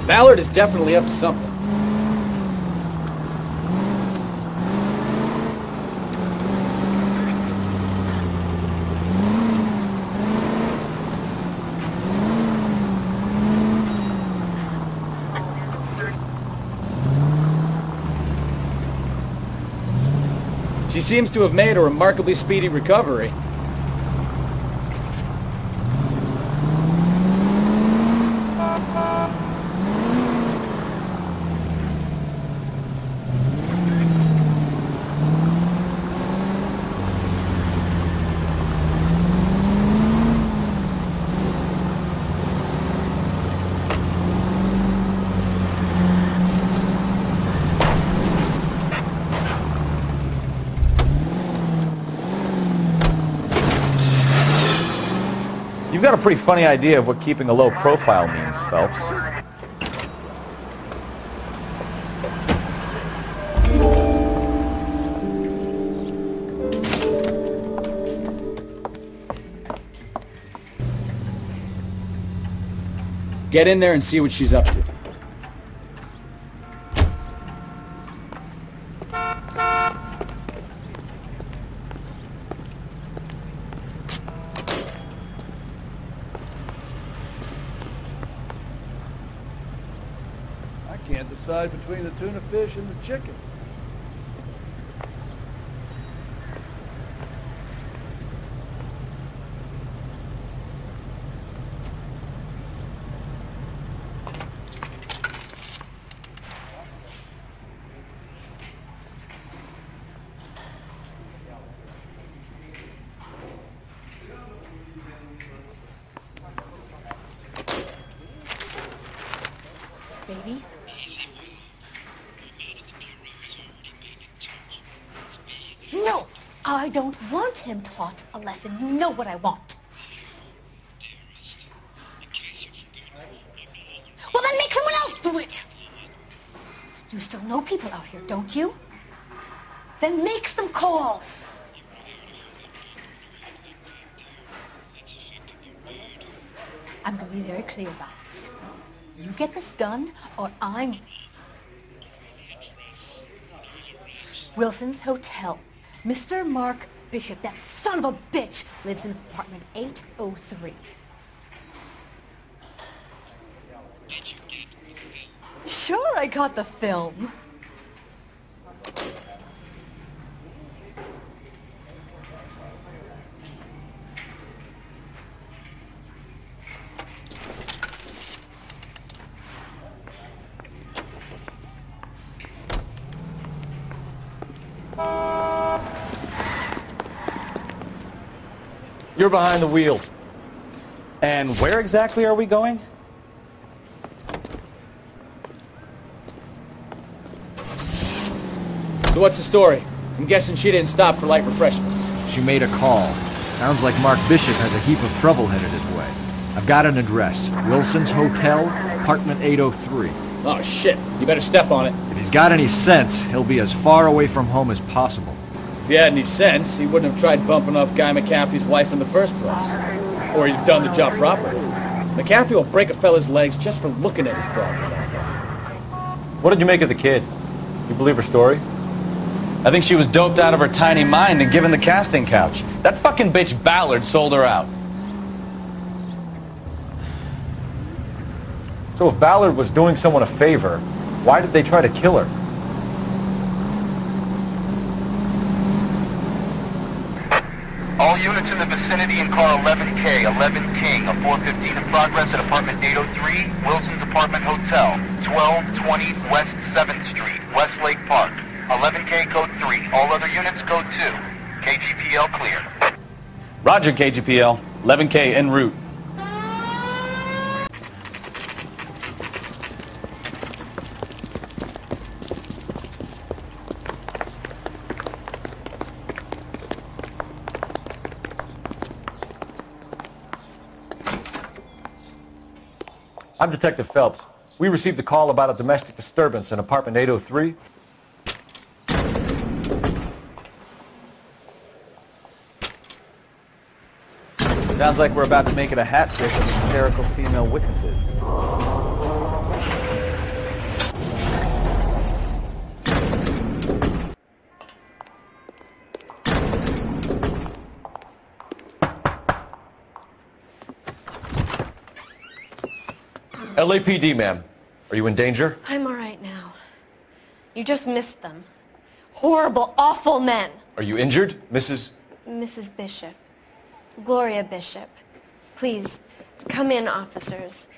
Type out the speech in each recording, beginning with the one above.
Ballard is definitely up to something. She seems to have made a remarkably speedy recovery. You've got a pretty funny idea of what keeping a low profile means, Phelps. Get in there and see what she's up to. Can't decide between the tuna fish and the chicken. Baby? No! I don't want him taught a lesson. You know what I want. Well, then make someone else do it! You still know people out here, don't you? Then make some calls! I'm gonna be very clear about this. You get this done, or I'm... Wilson's Hotel. Mr. Mark Bishop, that son of a bitch, lives in apartment 803. Sure, I got the film. You're behind the wheel. And where exactly are we going? So what's the story? I'm guessing she didn't stop for light refreshments. She made a call. Sounds like Mark Bishop has a heap of trouble headed his way. I've got an address. Wilson's Hotel, apartment 803. Oh shit, you better step on it. If he's got any sense, he'll be as far away from home as possible. If he had any sense, he wouldn't have tried bumping off Guy McCaffrey's wife in the first place. Or he'd have done the job properly. McCaffrey will break a fella's legs just for looking at his broad. What did you make of the kid? You believe her story? I think she was doped out of her tiny mind and given the casting couch. That fucking bitch Ballard sold her out. So if Ballard was doing someone a favor, why did they try to kill her? All units in the vicinity in car 11K, 11 King, a 415 in progress at apartment 803, Wilson's Apartment Hotel, 1220 West 7th Street, Westlake Park. 11K code 3, all other units code 2. KGPL clear. Roger, KGPL. 11K en route. I'm Detective Phelps. We received a call about a domestic disturbance in apartment 803. Sounds like we're about to make it a hat trick of hysterical female witnesses. LAPD, ma'am. Are you in danger? I'm all right now. You just missed them. Horrible, awful men. Are you injured, Mrs.? Mrs. Bishop. Gloria Bishop. Please, come in, officers.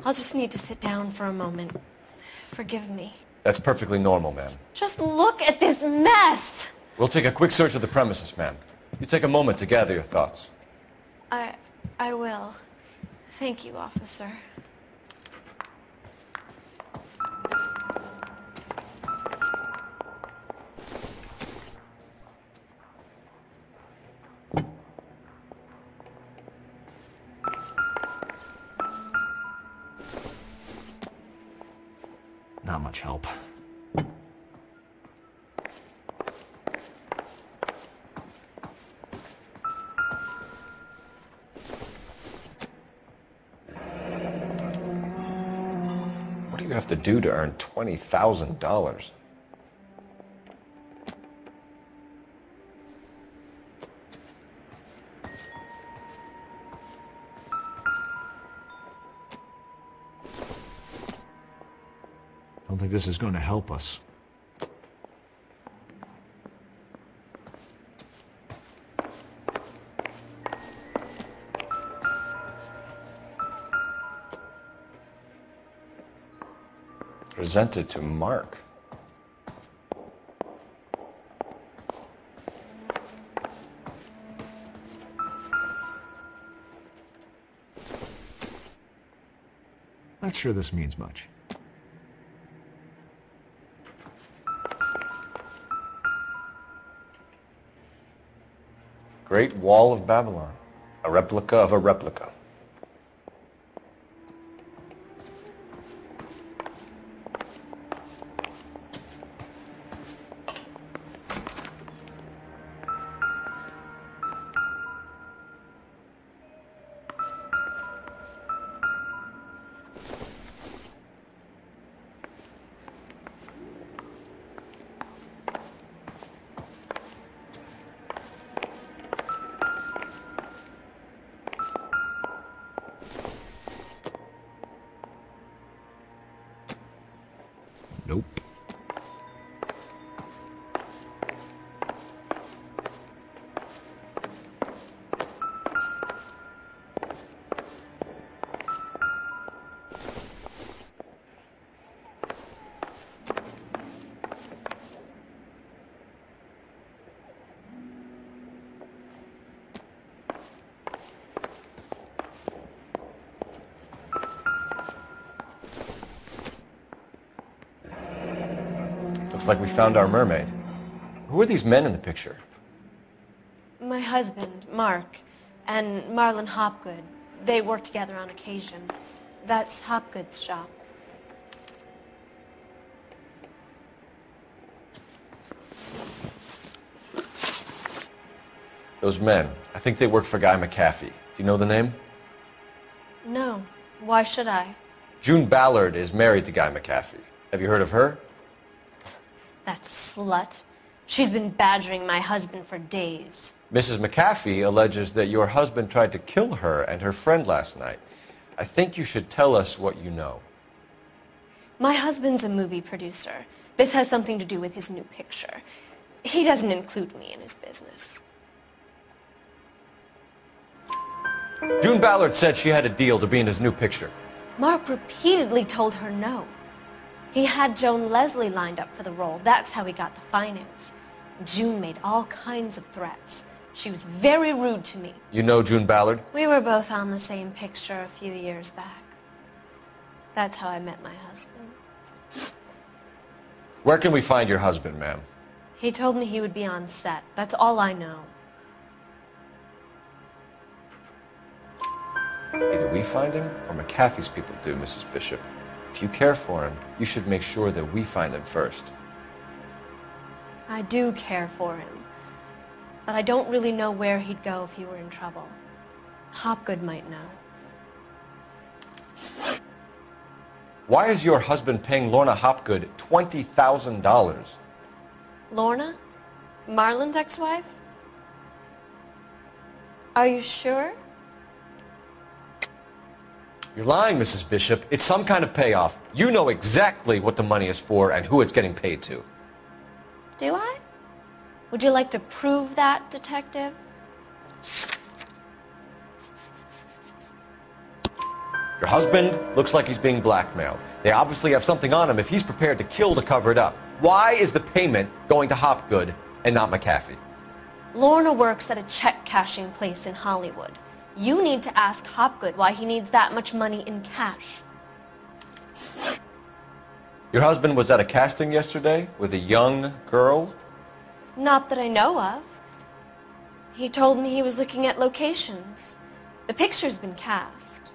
I'll just need to sit down for a moment. Forgive me. That's perfectly normal, ma'am. Just look at this mess! We'll take a quick search of the premises, ma'am. You take a moment to gather your thoughts. I will. Thank you, officer. Not much help. What do you have to do to earn $20,000? I don't think this is going to help us. Presented to Mark. Not sure this means much. Great Wall of Babylon. A replica of a replica. Nope. Looks like we found our mermaid. Who are these men in the picture? My husband, Mark, and Marlon Hopgood. They work together on occasion. That's Hopgood's shop. Those men. I think they work for Guy McAfee. Do you know the name? No. Why should I? June Ballard is married to Guy McAfee. Have you heard of her? That slut. She's been badgering my husband for days. Mrs. McAfee alleges that your husband tried to kill her and her friend last night. I think you should tell us what you know. My husband's a movie producer. This has something to do with his new picture. He doesn't include me in his business. June Ballard said she had a deal to be in his new picture. Mark repeatedly told her no. He had Joan Leslie lined up for the role. That's how he got the finance. June made all kinds of threats. She was very rude to me. You know June Ballard? We were both on the same picture a few years back. That's how I met my husband. Where can we find your husband, ma'am? He told me he would be on set. That's all I know. Either we find him or McAfee's people do, Mrs. Bishop. If you care for him, you should make sure that we find him first. I do care for him, but I don't really know where he'd go if he were in trouble. Hopgood might know. Why is your husband paying Lorna Hopgood $20,000? Lorna? Marlon's ex-wife? Are you sure? You're lying, Mrs. Bishop. It's some kind of payoff. You know exactly what the money is for and who it's getting paid to. Do I? Would you like to prove that, Detective? Your husband looks like he's being blackmailed. They obviously have something on him if he's prepared to kill to cover it up. Why is the payment going to Hopgood and not McAfee? Lorna works at a check-cashing place in Hollywood. You need to ask Hopgood why he needs that much money in cash. Your husband was at a casting yesterday with a young girl? Not that I know of. He told me he was looking at locations. The picture's been cast.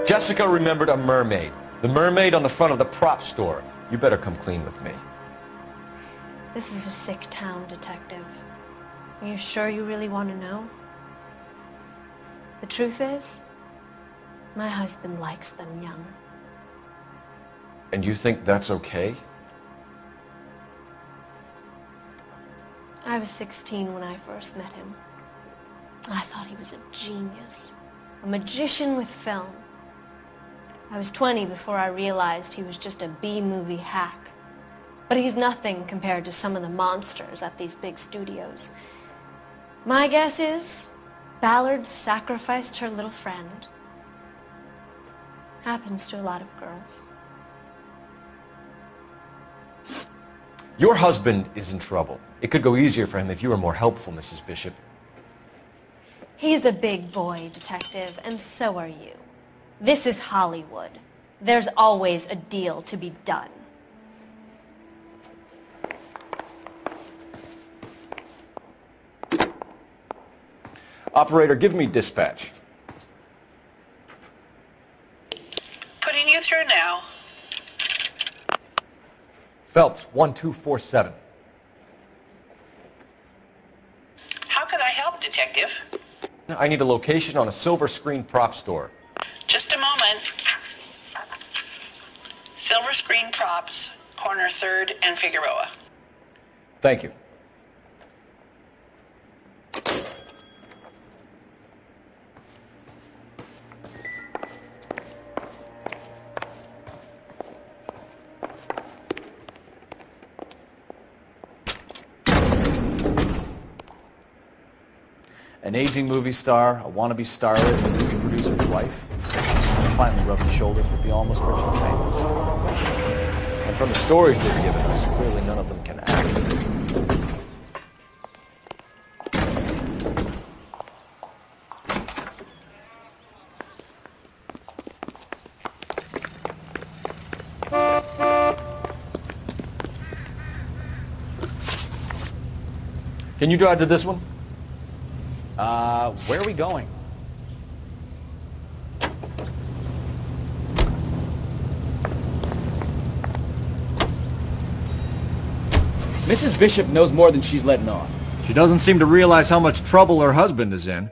Jessica remembered a mermaid. The mermaid on the front of the prop store. You better come clean with me. This is a sick town, Detective. Are you sure you really want to know? The truth is, my husband likes them young. And you think that's okay? I was 16 when I first met him. I thought he was a genius, a magician with film. I was 20 before I realized he was just a B-movie hack. But he's nothing compared to some of the monsters at these big studios. My guess is Ballard sacrificed her little friend. Happens to a lot of girls. Your husband is in trouble. It could go easier for him if you were more helpful, Mrs. Bishop. He's a big boy, Detective, and so are you. This is Hollywood. There's always a deal to be done. Operator, give me dispatch. Putting you through now. Phelps, 1247. How can I help, Detective? I need a location on a silver screen prop store. Just a moment. Silver Screen Props, corner 3rd and Figueroa. Thank you. An aging movie star, a wannabe starlet, and a movie producer's wife. Finally rubbing shoulders with the almost rich and famous. And from the stories they've given us, clearly none of them can act. Can you drive to this one? Where are we going? Mrs. Bishop knows more than she's letting on. She doesn't seem to realize how much trouble her husband is in.